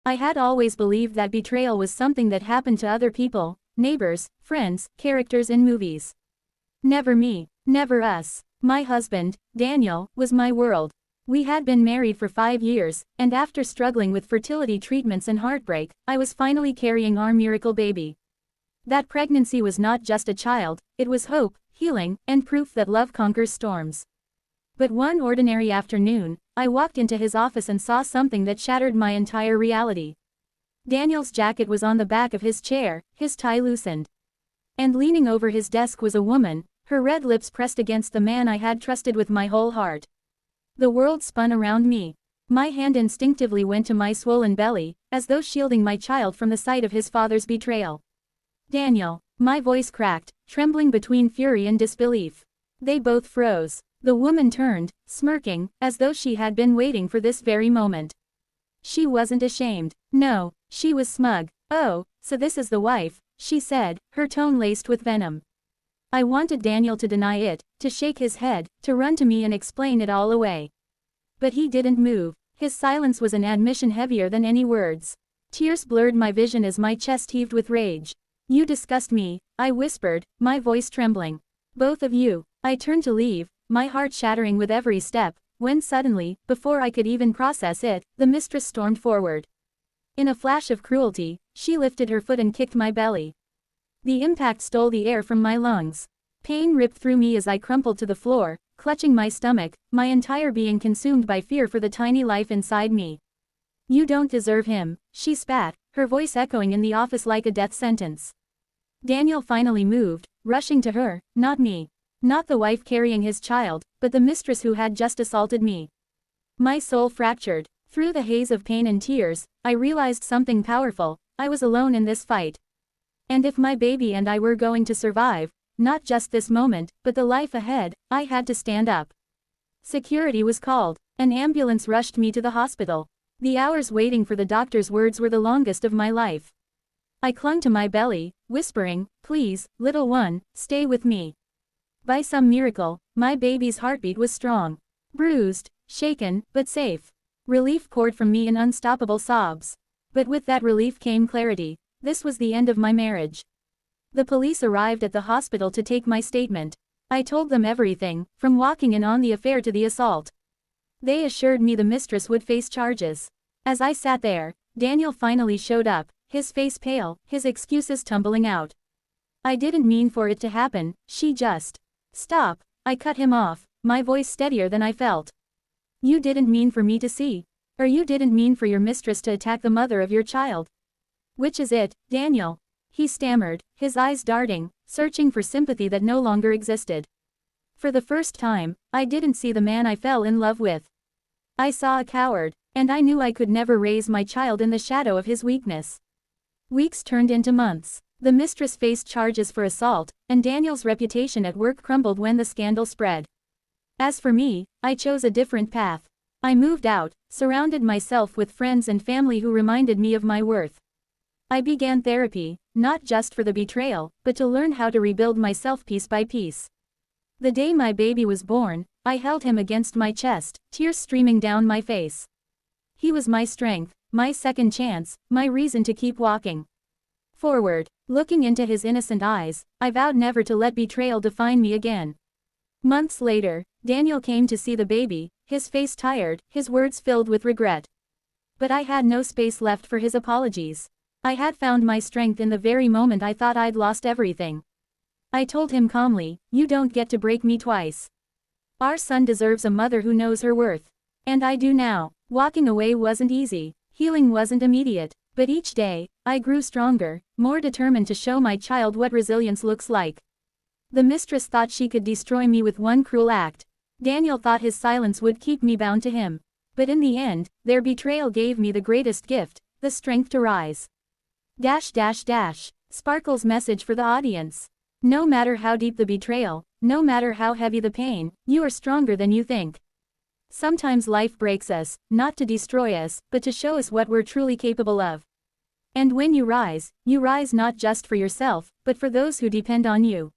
I had always believed that betrayal was something that happened to other people, neighbors, friends, characters in movies. Never me, never us. My husband, Daniel, was my world. We had been married for 5 years, and after struggling with fertility treatments and heartbreak, I was finally carrying our miracle baby. That pregnancy was not just a child, it was hope, healing, and proof that love conquers storms. But one ordinary afternoon, I walked into his office and saw something that shattered my entire reality. Daniel's jacket was on the back of his chair, his tie loosened. And leaning over his desk was a woman, her red lips pressed against the man I had trusted with my whole heart. The world spun around me. My hand instinctively went to my swollen belly, as though shielding my child from the sight of his father's betrayal. Daniel, my voice cracked, trembling between fury and disbelief. They both froze. The woman turned, smirking, as though she had been waiting for this very moment. She wasn't ashamed. No, she was smug. "Oh, so this is the wife," she said, her tone laced with venom. I wanted Daniel to deny it, to shake his head, to run to me and explain it all away. But he didn't move. His silence was an admission heavier than any words. Tears blurred my vision as my chest heaved with rage. "You disgust me," I whispered, my voice trembling. "Both of you." I turned to leave, my heart shattering with every step, when suddenly, before I could even process it, the mistress stormed forward. In a flash of cruelty, she lifted her foot and kicked my belly. The impact stole the air from my lungs. Pain ripped through me as I crumpled to the floor, clutching my stomach, my entire being consumed by fear for the tiny life inside me. "You don't deserve him," she spat, her voice echoing in the office like a death sentence. Daniel finally moved, rushing to her, not me. Not the wife carrying his child, but the mistress who had just assaulted me. My soul fractured. Through the haze of pain and tears, I realized something powerful: I was alone in this fight. And if my baby and I were going to survive, not just this moment, but the life ahead, I had to stand up. Security was called. An ambulance rushed me to the hospital. The hours waiting for the doctor's words were the longest of my life. I clung to my belly, whispering, "Please, little one, stay with me." By some miracle, my baby's heartbeat was strong. Bruised, shaken, but safe. Relief poured from me in unstoppable sobs. But with that relief came clarity. This was the end of my marriage. The police arrived at the hospital to take my statement. I told them everything, from walking in on the affair to the assault. They assured me the mistress would face charges. As I sat there, Daniel finally showed up, his face pale, his excuses tumbling out. "I didn't mean for it to happen," she just. "Stop," I cut him off, my voice steadier than I felt. "You didn't mean for me to see. Or you didn't mean for your mistress to attack the mother of your child. Which is it, Daniel?" He stammered, his eyes darting, searching for sympathy that no longer existed. For the first time, I didn't see the man I fell in love with. I saw a coward, and I knew I could never raise my child in the shadow of his weakness. Weeks turned into months. The mistress faced charges for assault, and Daniel's reputation at work crumbled when the scandal spread. As for me, I chose a different path. I moved out, surrounded myself with friends and family who reminded me of my worth. I began therapy, not just for the betrayal, but to learn how to rebuild myself piece by piece. The day my baby was born, I held him against my chest, tears streaming down my face. He was my strength, my second chance, my reason to keep walking forward. Looking into his innocent eyes, I vowed never to let betrayal define me again. Months later, Daniel came to see the baby, his face tired, his words filled with regret. But I had no space left for his apologies. I had found my strength in the very moment I thought I'd lost everything. I told him calmly, "You don't get to break me twice. Our son deserves a mother who knows her worth." And I do now. Walking away wasn't easy, healing wasn't immediate, but each day, I grew stronger, more determined to show my child what resilience looks like. The mistress thought she could destroy me with one cruel act. Daniel thought his silence would keep me bound to him. But in the end, their betrayal gave me the greatest gift, the strength to rise. Sparkle's message for the audience. No matter how deep the betrayal, no matter how heavy the pain, you are stronger than you think. Sometimes life breaks us, not to destroy us, but to show us what we're truly capable of. And when you rise not just for yourself, but for those who depend on you.